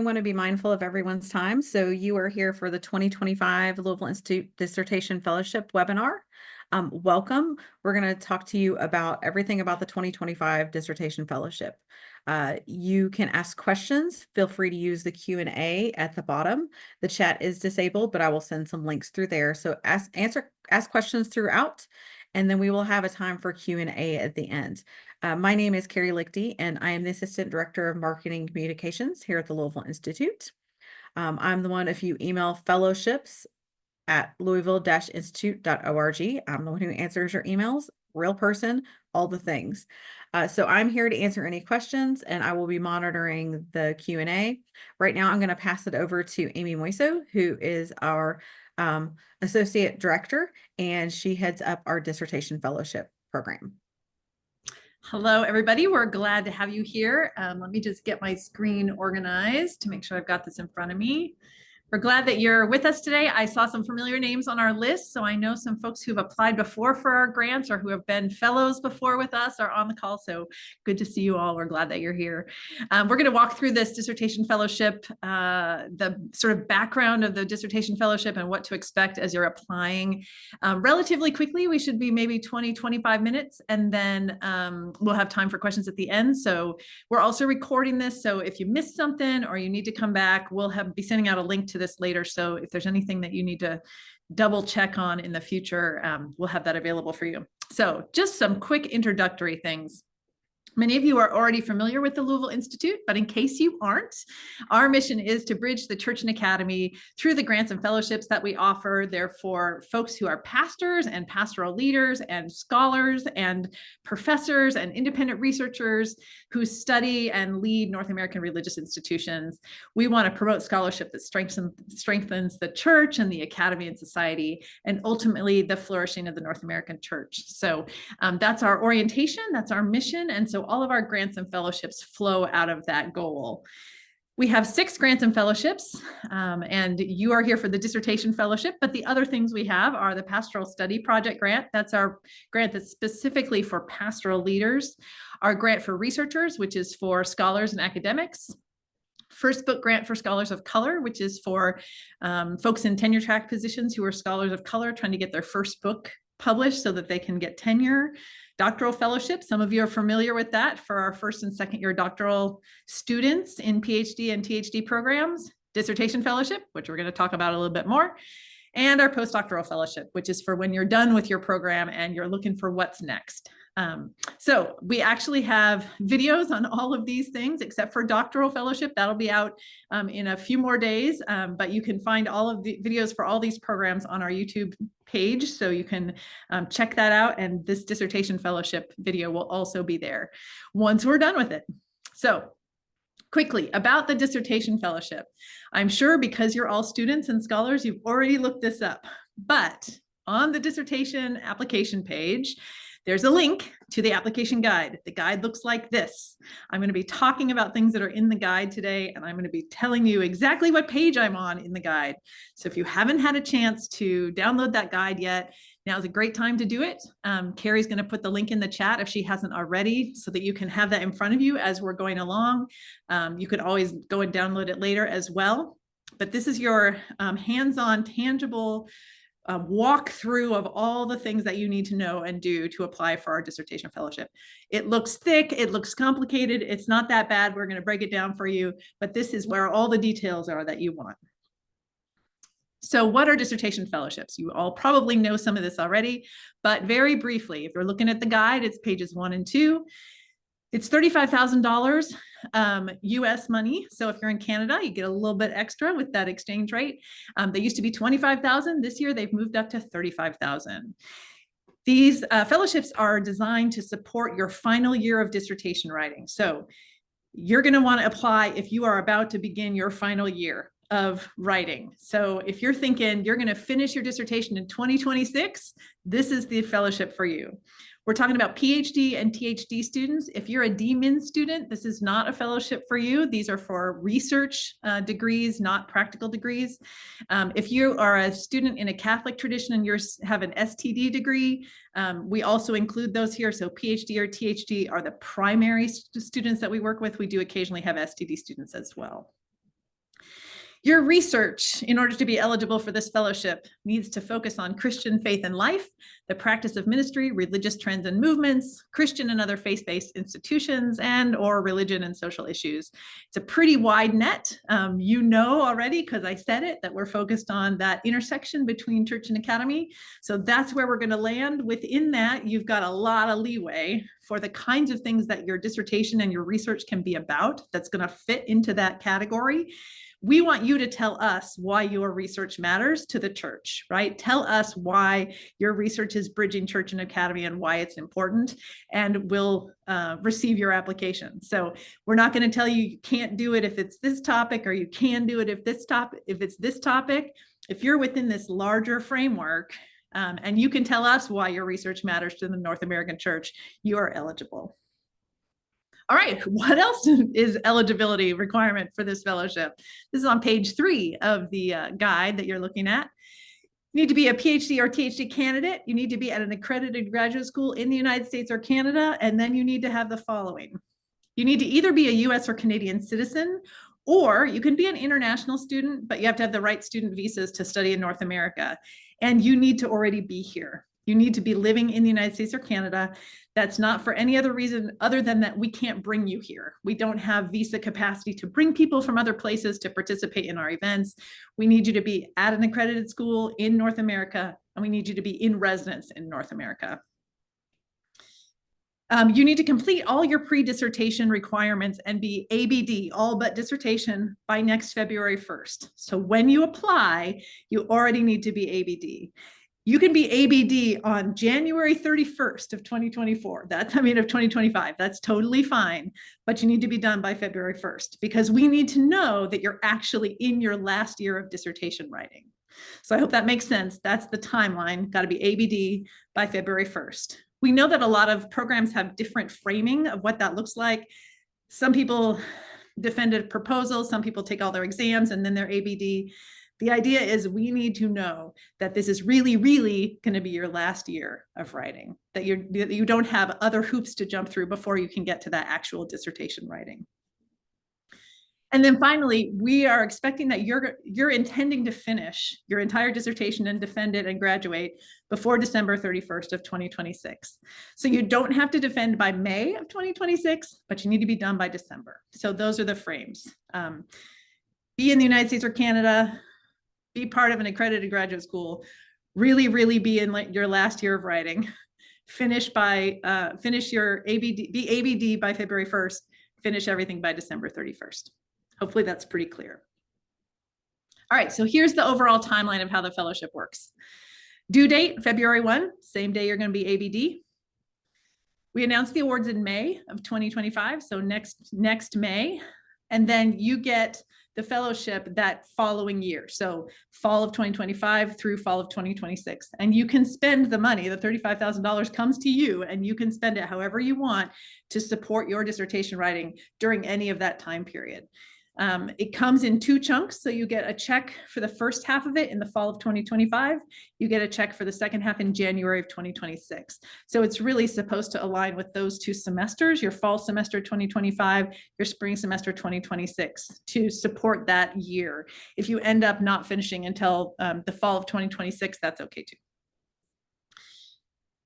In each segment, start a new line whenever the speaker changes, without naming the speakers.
I want to be mindful of everyone's time. So you are here for the 2025 Louisville Institute Dissertation Fellowship webinar. Welcome. We're going to talk to you about everything about the 2025 Dissertation Fellowship. You can ask questions. Feel free to use the Q&A at the bottom. The chat is disabled, but I will send some links through there. So ask questions throughout, and then we will have a time for Q&A at the end. My name is Carrie Lichty, and I am the Assistant Director of Marketing Communications here at the Louisville Institute. I'm the one, if you email fellowships@louisville-institute.org, I'm the one who answers your emails, real person, all the things. So I'm here to answer any questions, and I will be monitoring the Q&A. Right now, I'm going to pass it over to Amy Moiso, who is our Associate Director, and she heads up our Dissertation Fellowship program.
Hello, everybody. We're glad to have you here. Let me just get my screen organized to make sure I've got this in front of me. We're glad that you're with us today. I saw some familiar names on our list, so I know some folks who've applied before for our grants or who have been fellows before with us are on the call, so good to see you all. We're glad that you're here. We're going to walk through this dissertation fellowship, the sort of background of the dissertation fellowship and what to expect as you're applying relatively quickly. We should be maybe 20-25 minutes, and then we'll have time for questions at the end. So we're also recording this, so if you missed something or you need to come back, we'll be sending out a link to this later. So if there's anything that you need to double check on in the future, we'll have that available for you. So just some quick introductory things. Many of you are already familiar with the Louisville Institute, but in case you aren't, our mission is to bridge the church and academy through the grants and fellowships that we offer. They're for folks who are pastors and pastoral leaders and scholars and professors and independent researchers who study and lead North American religious institutions. We want to promote scholarship that strengthens the church and the academy and society, and ultimately the flourishing of the North American church. So that's our orientation, that's our mission, and so all of our grants and fellowships flow out of that goal. We have 6 grants and fellowships, and you are here for the dissertation fellowship, but the other things we have are the pastoral study project grant. That's our grant that's specifically for pastoral leaders. Our grant for researchers, which is for scholars and academics. First book grant for scholars of color, which is for folks in tenure track positions who are scholars of color trying to get their first book published so that they can get tenure. Doctoral fellowship, some of you are familiar with that, for our first and second year doctoral students in PhD and THD programs. Dissertation fellowship, which we're going to talk about a little bit more. And our postdoctoral fellowship, which is for when you're done with your program and you're looking for what's next. So we actually have videos on all of these things, except for doctoral fellowship. That'll be out in a few more days, but you can find all of the videos for all these programs on our YouTube page, so you can check that out. And this dissertation fellowship video will also be there once we're done with it. So quickly about the dissertation fellowship. I'm sure because you're all students and scholars, you've already looked this up, but on the dissertation application page, there's a link to the application guide. The guide looks like this. I'm going to be talking about things that are in the guide today, and I'm going to be telling you exactly what page I'm on in the guide. So if you haven't had a chance to download that guide yet, now's a great time to do it. Carrie's going to put the link in the chat if she hasn't already, so that you can have that in front of you as we're going along. You could always go and download it later as well. But this is your hands-on, tangible walkthrough of all the things that you need to know and do to apply for our dissertation fellowship. It looks thick, it looks complicated, it's not that bad. We're going to break it down for you, but this is where all the details are that you want. So what are dissertation fellowships? You all probably know some of this already, but very briefly, if you're looking at the guide, it's pages 1 and 2. It's $35,000 US money. So if you're in Canada, you get a little bit extra with that exchange rate. They used to be $25,000. This year, they've moved up to $35,000. These fellowships are designed to support your final year of dissertation writing. So you're going to want to apply if you are about to begin your final year of writing. So if you're thinking you're going to finish your dissertation in 2026, this is the fellowship for you. We're talking about PhD and THD students. If you're a DMin student, this is not a fellowship for you. These are for research degrees, not practical degrees. If you are a student in a Catholic tradition and you have an STD degree, we also include those here. So PhD or THD are the primary students that we work with. We do occasionally have STD students as well. Your research, in order to be eligible for this fellowship, needs to focus on Christian faith and life, the practice of ministry, religious trends and movements, Christian and other faith-based institutions, and or religion and social issues. It's a pretty wide net. You know already, because I said it, that we're focused on that intersection between church and academy. So that's where we're going to land. Within that, you've got a lot of leeway for the kinds of things that your dissertation and your research can be about that's going to fit into that category. We want you to tell us why your research matters to the church, right? Tell us why your research is bridging church and academy and why it's important, and we'll receive your application. So we're not going to tell you you can't do it if it's this topic, or you can do it if it's this topic. If you're within this larger framework, and you can tell us why your research matters to the North American church, you are eligible. All right, what else is eligibility requirement for this fellowship? This is on page 3 of the guide that you're looking at. You need to be a PhD or THD candidate. You need to be at an accredited graduate school in the United States or Canada. And then you need to have the following. You need to either be a US or Canadian citizen, or you can be an international student, but you have to have the right student visas to study in North America. And you need to already be here. You need to be living in the United States or Canada. That's not for any other reason other than that we can't bring you here. We don't have visa capacity to bring people from other places to participate in our events. We need you to be at an accredited school in North America, and we need you to be in residence in North America. You need to complete all your pre-dissertation requirements and be ABD, all but dissertation, by next February 1st. So when you apply, you already need to be ABD. You can be ABD on January 31st of 2024. Of 2025. That's totally fine, but you need to be done by February 1st, because we need to know that you're actually in your last year of dissertation writing. So I hope that makes sense. That's the timeline. Got to be ABD by February 1st. We know that a lot of programs have different framing of what that looks like. Some people defend a proposal, some people take all their exams and then they're ABD. The idea is we need to know that this is really, really going to be your last year of writing, that you don't have other hoops to jump through before you can get to that actual dissertation writing. And then finally, we are expecting that you're intending to finish your entire dissertation and defend it and graduate before December 31st of 2026. So you don't have to defend by May of 2026, but you need to be done by December. So those are the frames. Be in the United States or Canada, be part of an accredited graduate school, really, really be in your last year of writing, finish your ABD, be ABD by February 1st, finish everything by December 31st. Hopefully that's pretty clear. All right, so here's the overall timeline of how the fellowship works. Due date, February 1, same day you're going to be ABD. We announced the awards in May of 2025, so next May, and then you get the fellowship that following year, so fall of 2025 through fall of 2026. And you can spend the money, the $35,000 comes to you, and you can spend it however you want to support your dissertation writing during any of that time period. It comes in 2 chunks. So you get a check for the first half of it in the fall of 2025. You get a check for the second half in January of 2026. So it's really supposed to align with those 2 semesters, your fall semester 2025, your spring semester 2026, to support that year. If you end up not finishing until the fall of 2026, that's okay too.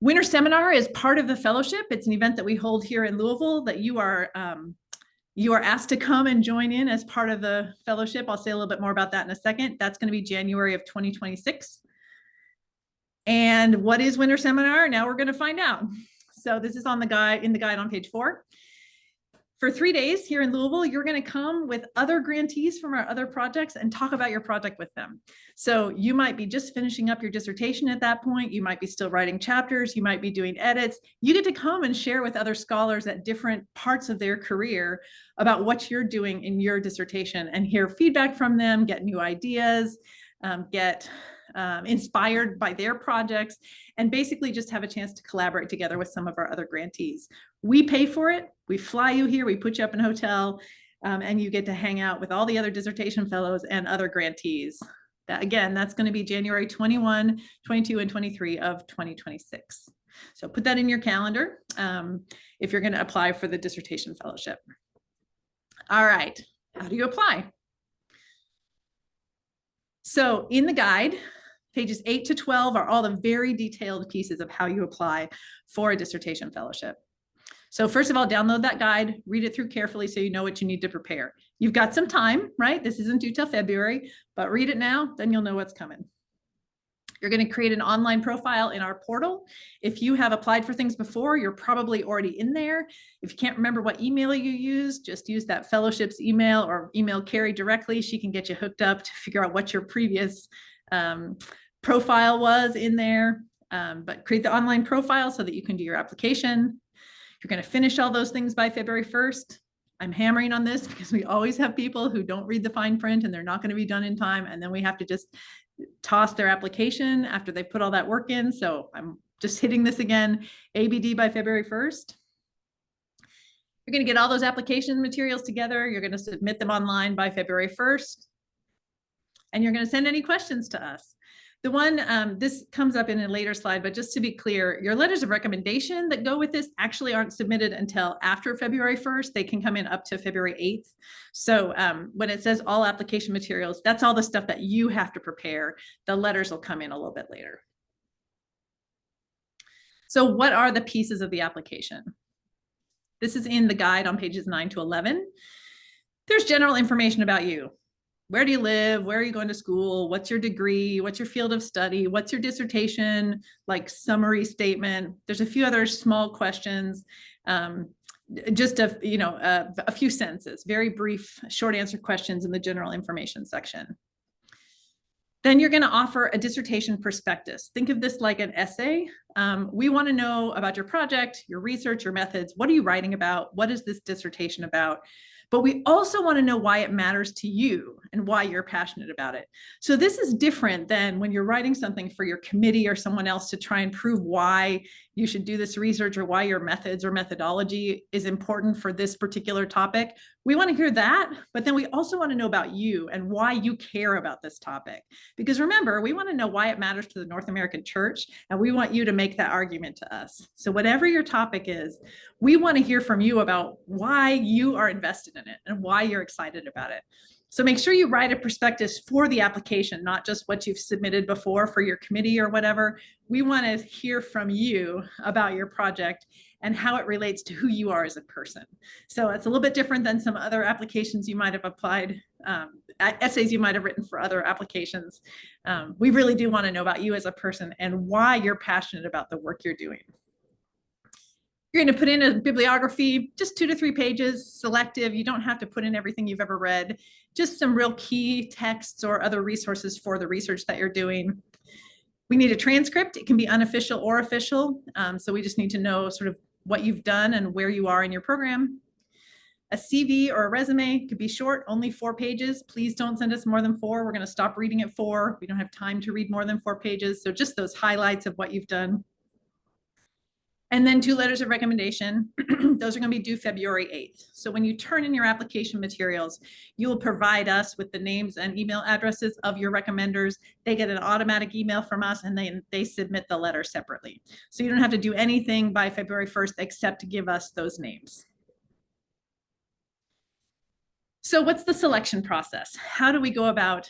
Winter Seminar is part of the fellowship. It's an event that we hold here in Louisville that you are asked to come and join in as part of the fellowship. I'll say a little bit more about that in a second. That's going to be January of 2026. And what is Winter Seminar? Now we're going to find out. So this is in the guide on page 4. For 3 days here in Louisville, you're going to come with other grantees from our other projects and talk about your project with them. So you might be just finishing up your dissertation at that point. You might be still writing chapters. You might be doing edits. You get to come and share with other scholars at different parts of their career about what you're doing in your dissertation and hear feedback from them, get new ideas, get inspired by their projects, and basically just have a chance to collaborate together with some of our other grantees. We pay for it. We fly you here. We put you up in a hotel, and you get to hang out with all the other dissertation fellows and other grantees. That's going to be January 21, 22, and 23 of 2026. So put that in your calendar if you're going to apply for the dissertation fellowship. All right. How do you apply? So in the guide, pages 8 to 12 are all the very detailed pieces of how you apply for a dissertation fellowship. So first of all, download that guide, read it through carefully so you know what you need to prepare. You've got some time, right? This isn't due till February, but read it now, then you'll know what's coming. You're going to create an online profile in our portal. If you have applied for things before, you're probably already in there. If you can't remember what email you use, just use that fellowship's email or email Carrie directly. She can get you hooked up to figure out what your previous profile was in there. But create the online profile so that you can do your application. You're going to finish all those things by February 1st. I'm hammering on this because we always have people who don't read the fine print and they're not going to be done in time. And then we have to just toss their application after they put all that work in. So I'm just hitting this again, ABD by February 1st. You're going to get all those application materials together. You're going to submit them online by February 1st. And you're going to send any questions to us. The one, this comes up in a later slide, but just to be clear, your letters of recommendation that go with this actually aren't submitted until after February 1st. They can come in up to February 8th. So when it says all application materials, that's all the stuff that you have to prepare. The letters will come in a little bit later. So what are the pieces of the application? This is in the guide on pages 9 to 11. There's general information about you. Where do you live? Where are you going to school? What's your degree? What's your field of study? What's your dissertation, like summary statement? There's a few other small questions, just a few sentences, very brief, short answer questions in the general information section. Then you're going to offer a dissertation prospectus. Think of this like an essay. We want to know about your project, your research, your methods. What are you writing about? What is this dissertation about? But we also want to know why it matters to you and why you're passionate about it. So this is different than when you're writing something for your committee or someone else to try and prove why you should do this research or why your methods or methodology is important for this particular topic. We want to hear that, but then we also want to know about you and why you care about this topic. Because remember, we want to know why it matters to the North American Church, and we want you to make that argument to us. So whatever your topic is, we want to hear from you about why you are invested in it and why you're excited about it. So make sure you write a prospectus for the application, not just what you've submitted before for your committee or whatever. We want to hear from you about your project and how it relates to who you are as a person. So it's a little bit different than some other applications you might have applied, essays you might have written for other applications. We really do want to know about you as a person and why you're passionate about the work you're doing. You're going to put in a bibliography, just 2 to 3 pages, selective. You don't have to put in everything you've ever read, just some real key texts or other resources for the research that you're doing. We need a transcript. It can be unofficial or official. So we just need to know sort of what you've done and where you are in your program. A CV or a resume could be short, only 4 pages. Please don't send us more than 4. We're going to stop reading at 4. We don't have time to read more than 4 pages. So just those highlights of what you've done. And then 2 letters of recommendation. Those are going to be due February 8th. So when you turn in your application materials, you will provide us with the names and email addresses of your recommenders. They get an automatic email from us and they submit the letter separately. So you don't have to do anything by February 1st except to give us those names. So what's the selection process? How do we go about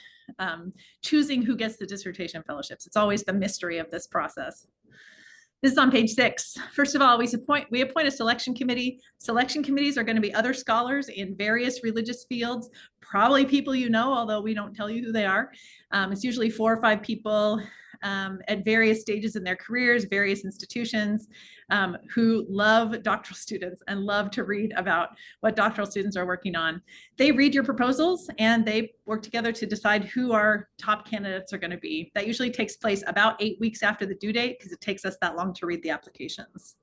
choosing who gets the dissertation fellowships? It's always the mystery of this process. This is on page 6. First of all, we appoint a selection committee. Selection committees are going to be other scholars in various religious fields, probably people you know, although we don't tell you who they are. It's usually 4 or 5 people at various stages in their careers, various institutions, who love doctoral students and love to read about what doctoral students are working on. They read your proposals and they work together to decide who our top candidates are going to be. That usually takes place about 8 weeks after the due date because it takes us that long to read the applications.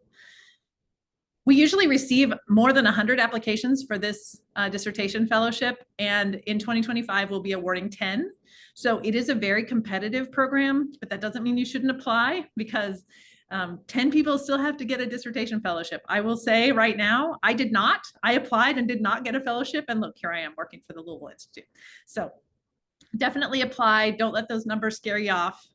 We usually receive more than 100 applications for this dissertation fellowship, and in 2025 we'll be awarding 10. So it is a very competitive program, but that doesn't mean you shouldn't apply because 10 people still have to get a dissertation fellowship. I will say right now, I did not. I applied and did not get a fellowship, and look, here I am working for the Louisville Institute. So definitely apply. Don't let those numbers scare you off.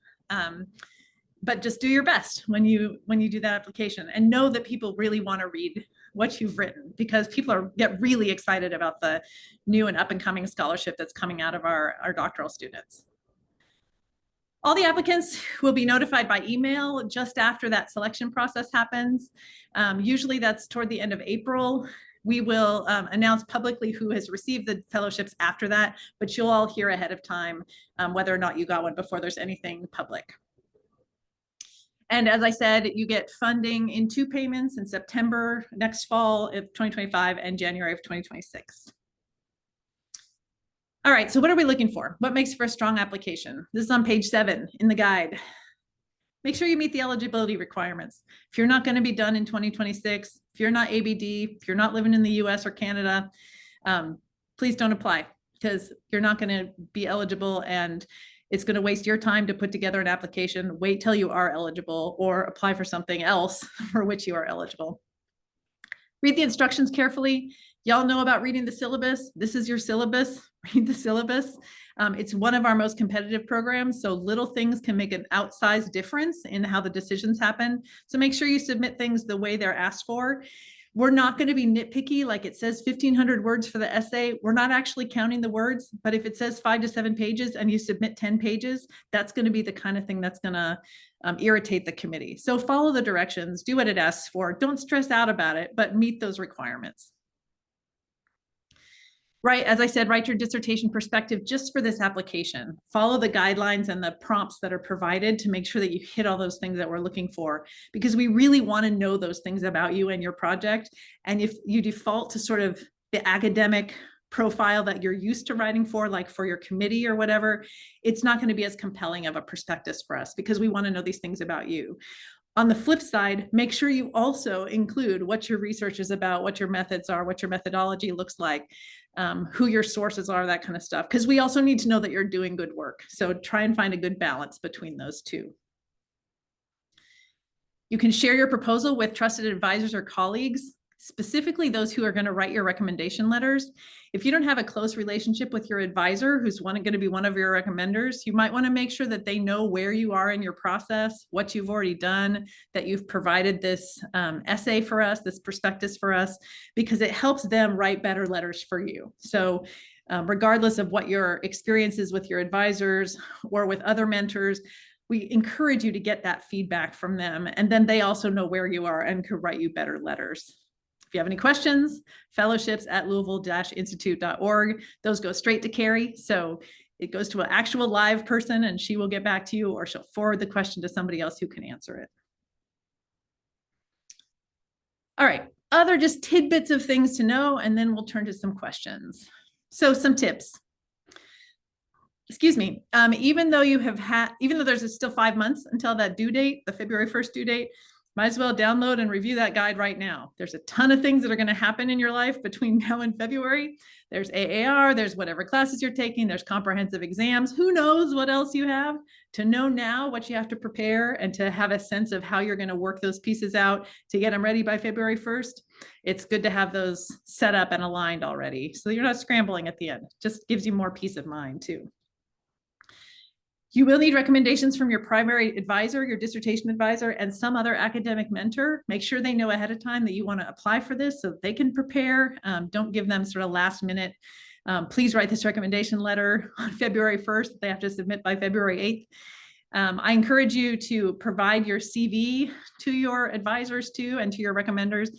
But just do your best when you do that application, and know that people really want to read what you've written, because people get really excited about the new and up and coming scholarship that's coming out of our doctoral students. All the applicants will be notified by email just after that selection process happens. Usually that's toward the end of April. We will announce publicly who has received the fellowships after that, but you'll all hear ahead of time whether or not you got one before there's anything public. And as I said, you get funding in 2 payments in September next fall of 2025 and January of 2026. All right, so what are we looking for? What makes for a strong application? This is on page 7 in the guide. Make sure you meet the eligibility requirements. If you're not going to be done in 2026, if you're not ABD, if you're not living in the US or Canada, please don't apply because you're not going to be eligible and it's going to waste your time to put together an application. Wait till you are eligible or apply for something else for which you are eligible. Read the instructions carefully. Y'all know about reading the syllabus. This is your syllabus. Read the syllabus. It's one of our most competitive programs, so little things can make an outsized difference in how the decisions happen. So make sure you submit things the way they're asked for. We're not going to be nitpicky, like it says 1,500 words for the essay. We're not actually counting the words, but if it says 5 to 7 pages and you submit 10 pages, that's going to be the kind of thing that's going to irritate the committee. So follow the directions, do what it asks for. Don't stress out about it, but meet those requirements. Right, as I said, write your dissertation perspective just for this application. Follow the guidelines and the prompts that are provided to make sure that you hit all those things that we're looking for, because we really want to know those things about you and your project. And if you default to sort of the academic profile that you're used to writing for, like for your committee or whatever, it's not going to be as compelling of a prospectus for us because we want to know these things about you. On the flip side, make sure you also include what your research is about, what your methods are, what your methodology looks like, who your sources are, that kind of stuff, because we also need to know that you're doing good work. So try and find a good balance between those two. You can share your proposal with trusted advisors or colleagues, specifically those who are going to write your recommendation letters. If you don't have a close relationship with your advisor who's going to be one of your recommenders, you might want to make sure that they know where you are in your process, what you've already done, that you've provided this essay for us, this prospectus for us, because it helps them write better letters for you. So regardless of what your experience is with your advisors or with other mentors, we encourage you to get that feedback from them. And then they also know where you are and could write you better letters. If you have any questions, fellowships@louisville-institute.org. Those go straight to Carrie. So it goes to an actual live person and she will get back to you, or she'll forward the question to somebody else who can answer it. All right, other just tidbits of things to know, and then we'll turn to some questions. So some tips. Excuse me, even though there's still 5 months until that due date, the February 1st due date, might as well download and review that guide right now. There's a ton of things that are going to happen in your life between now and February. There's AAR, there's whatever classes you're taking, there's comprehensive exams. Who knows what else you have? To know now what you have to prepare and to have a sense of how you're going to work those pieces out to get them ready by February 1st, it's good to have those set up and aligned already so you're not scrambling at the end. Just gives you more peace of mind too. You will need recommendations from your primary advisor, your dissertation advisor, and some other academic mentor. Make sure they know ahead of time that you want to apply for this so that they can prepare. Don't give them sort of last minute. Please write this recommendation letter on February 1st. They have to submit by February 8th. I encourage you to provide your CV to your advisors too and to your recommenders.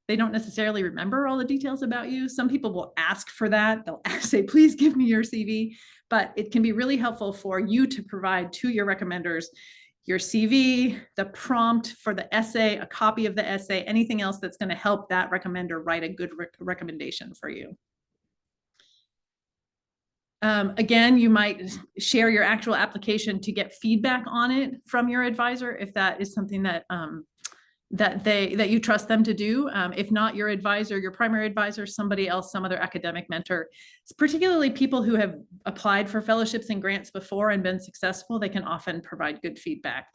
They don't necessarily remember all the details about you. Some people will ask for that. They'll say, please give me your CV, but it can be really helpful for you to provide to your recommenders your CV, the prompt for the essay, a copy of the essay, anything else that's going to help that recommender write a good recommendation for you. Again, you might share your actual application to get feedback on it from your advisor if that is something that that you trust them to do. If not your advisor, your primary advisor, somebody else, some other academic mentor. It's particularly people who have applied for fellowships and grants before and been successful, they can often provide good feedback.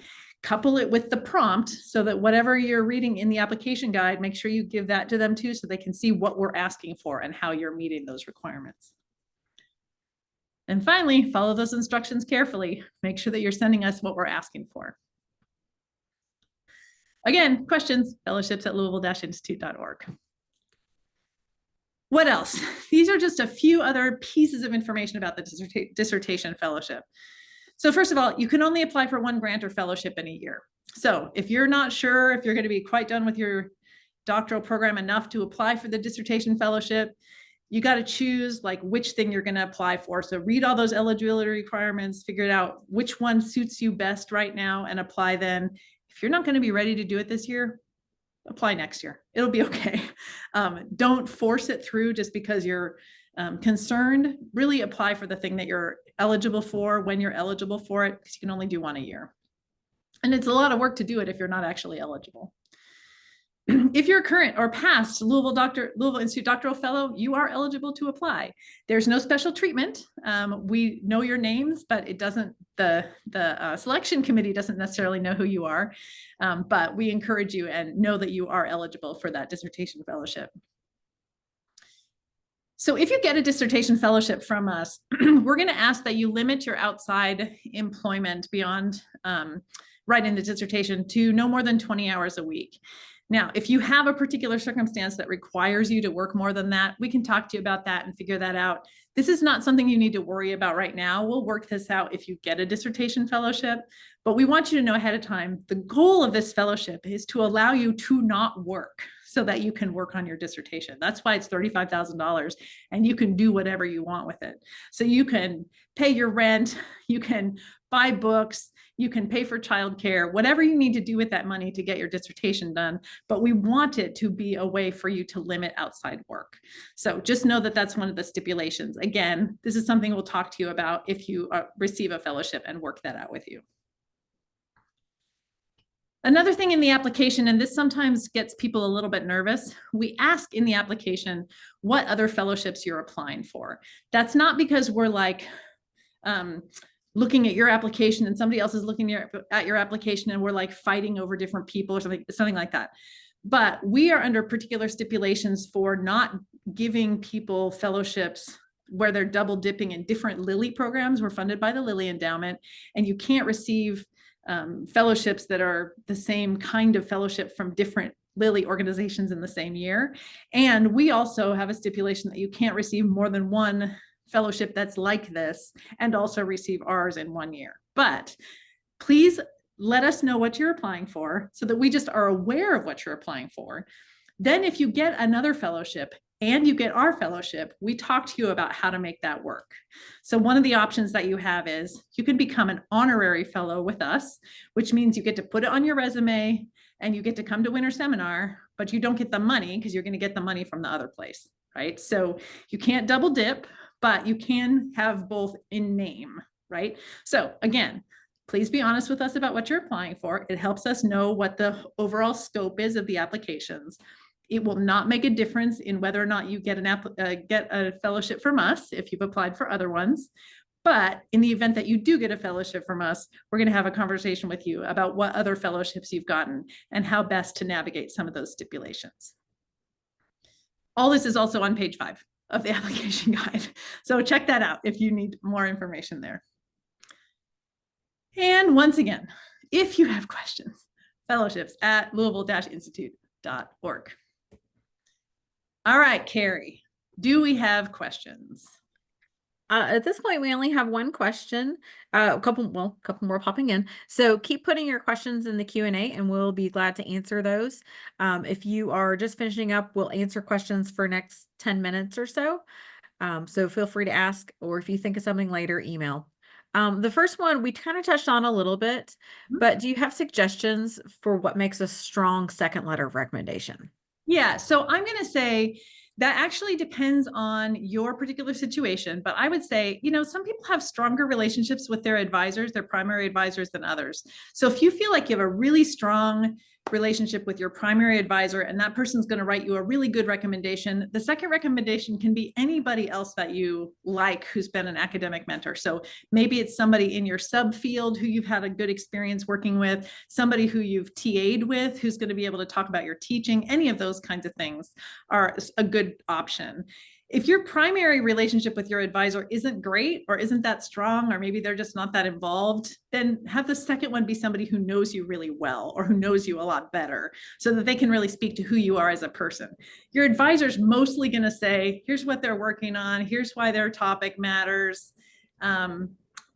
Couple it with the prompt so that whatever you're reading in the application guide, make sure you give that to them too so they can see what we're asking for and how you're meeting those requirements. And finally, follow those instructions carefully. Make sure that you're sending us what we're asking for. Again, questions, fellowships@louisville-institute.org. What else? These are just a few other pieces of information about the dissertation fellowship. So first of all, you can only apply for one grant or fellowship in a year. So if you're not sure if you're going to be quite done with your doctoral program enough to apply for the dissertation fellowship, you got to choose like which thing you're going to apply for. So read all those eligibility requirements, figure out which one suits you best right now and apply then. If you're not going to be ready to do it this year, apply next year. It'll be okay. Don't force it through just because you're concerned. Really apply for the thing that you're eligible for when you're eligible for it, because you can only do one a year. And it's a lot of work to do it if you're not actually eligible. If you're current or past Louisville Institute doctoral fellow, you are eligible to apply. There's no special treatment. We know your names, but it doesn't, the selection committee doesn't necessarily know who you are, but we encourage you and know that you are eligible for that dissertation fellowship. So if you get a dissertation fellowship from us, we're going to ask that you limit your outside employment beyond writing the dissertation to no more than 20 hours a week. Now, if you have a particular circumstance that requires you to work more than that, we can talk to you about that and figure that out. This is not something you need to worry about right now. We'll work this out if you get a dissertation fellowship, but we want you to know ahead of time, the goal of this fellowship is to allow you to not work so that you can work on your dissertation. That's why it's $35,000 and you can do whatever you want with it. So you can pay your rent, you can buy books, you can pay for childcare, whatever you need to do with that money to get your dissertation done. But we want it to be a way for you to limit outside work. So just know that that's one of the stipulations. Again, this is something we'll talk to you about if you receive a fellowship and work that out with you. Another thing in the application, and this sometimes gets people a little bit nervous, we ask in the application what other fellowships you're applying for. That's not because we're like, looking at your application and somebody else is looking at your application and we're like fighting over different people or something like that. But we are under particular stipulations for not giving people fellowships where they're double dipping in different Lilly programs. We're funded by the Lilly Endowment, and you can't receive fellowships that are the same kind of fellowship from different Lilly organizations in the same year. And we also have a stipulation that you can't receive more than one fellowship that's like this and also receive ours in 1 year. But please let us know what you're applying for so that we just are aware of what you're applying for. Then if you get another fellowship and you get our fellowship, we talk to you about how to make that work. So one of the options that you have is you can become an honorary fellow with us, which means you get to put it on your resume and you get to come to winter seminar, but you don't get the money because you're going to get the money from the other place, right? So you can't double dip, but you can have both in name, right? So again, please be honest with us about what you're applying for. It helps us know what the overall scope is of the applications. It will not make a difference in whether or not you get a fellowship from us if you've applied for other ones. But in the event that you do get a fellowship from us, we're going to have a conversation with you about what other fellowships you've gotten and how best to navigate some of those stipulations. All this is also on page 5 of the application guide. So check that out if you need more information there. And once again, if you have questions, fellowships@louisville-institute.org. All right, Carrie, do we have questions?
At this point, we only have one question, a couple more popping in. So keep putting your questions in the Q&A and we'll be glad to answer those. If you are just finishing up, we'll answer questions for next 10 minutes or so. So feel free to ask, or if you think of something later, email. The first one we kind of touched on a little bit, but do you have suggestions for what makes a strong second letter of recommendation?
Yeah, so I'm going to say that actually depends on your particular situation, but I would say, you know, some people have stronger relationships with their advisors, their primary advisors, than others. So if you feel like you have a really strong relationship with your primary advisor and that person's going to write you a really good recommendation, the second recommendation can be anybody else that you like who's been an academic mentor. So maybe it's somebody in your subfield who you've had a good experience working with, somebody who you've TA'd with who's going to be able to talk about your teaching. Any of those kinds of things are a good option. If your primary relationship with your advisor isn't great or isn't that strong, or maybe they're just not that involved, then have the second one be somebody who knows you really well or who knows you a lot better so that they can really speak to who you are as a person. Your advisor's mostly going to say, here's what they're working on, here's why their topic matters.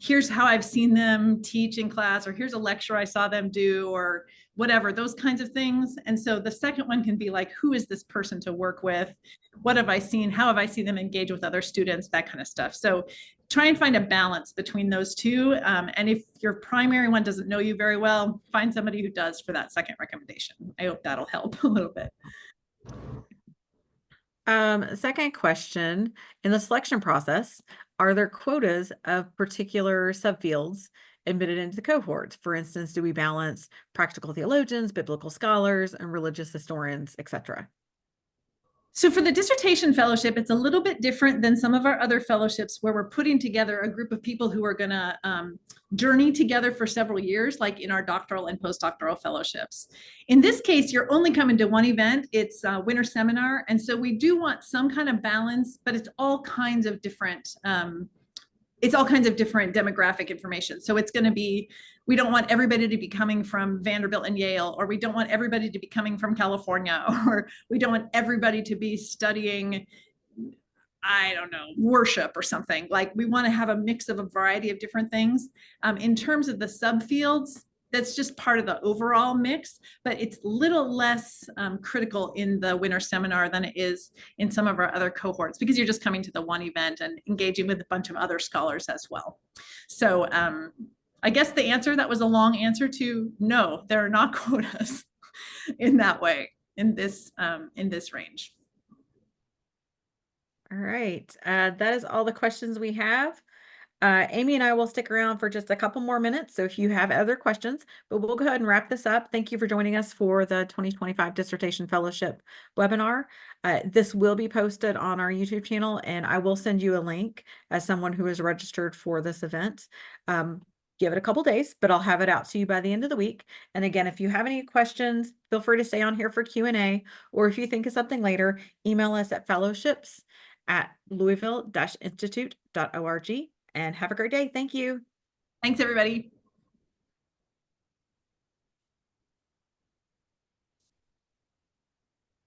here's how I've seen them teach in class, or here's a lecture I saw them do, or whatever, those kinds of things. And so the second one can be like, who is this person to work with? What have I seen? How have I seen them engage with other students? That kind of stuff. So try and find a balance between those two. And if your primary one doesn't know you very well, find somebody who does for that second recommendation. I hope that'll help a little bit.
Second question, in the selection process, are there quotas of particular subfields admitted into the cohorts? For instance, do we balance practical theologians, biblical scholars, and religious historians, etc.?
So for the dissertation fellowship, it's a little bit different than some of our other fellowships where we're putting together a group of people who are going to journey together for several years, like in our doctoral and postdoctoral fellowships. In this case, you're only coming to one event. It's a winter seminar. And so we do want some kind of balance, but it's all kinds of different demographic information. So it's going to be, we don't want everybody to be coming from Vanderbilt and Yale, or we don't want everybody to be coming from California, or we don't want everybody to be studying, I don't know, worship or something. Like, we want to have a mix of a variety of different things. In terms of the subfields, that's just part of the overall mix, but it's a little less critical in the winter seminar than it is in some of our other cohorts, because you're just coming to the one event and engaging with a bunch of other scholars as well. So I guess the answer, that was a long answer to no, there are not quotas in that way, in this range.
All right, that is all the questions we have. Amy and I will stick around for just a couple more minutes, so if you have other questions, but we'll go ahead and wrap this up. Thank you for joining us for the 2025 Dissertation Fellowship webinar. This will be posted on our YouTube channel, and I will send you a link as someone who is registered for this event. Give it a couple days, but I'll have it out to you by the end of the week. And again, if you have any questions, feel free to stay on here for Q&A, or if you think of something later, email us at fellowships@louisville-institute.org. And have a great day. Thank you.
Thanks, everybody.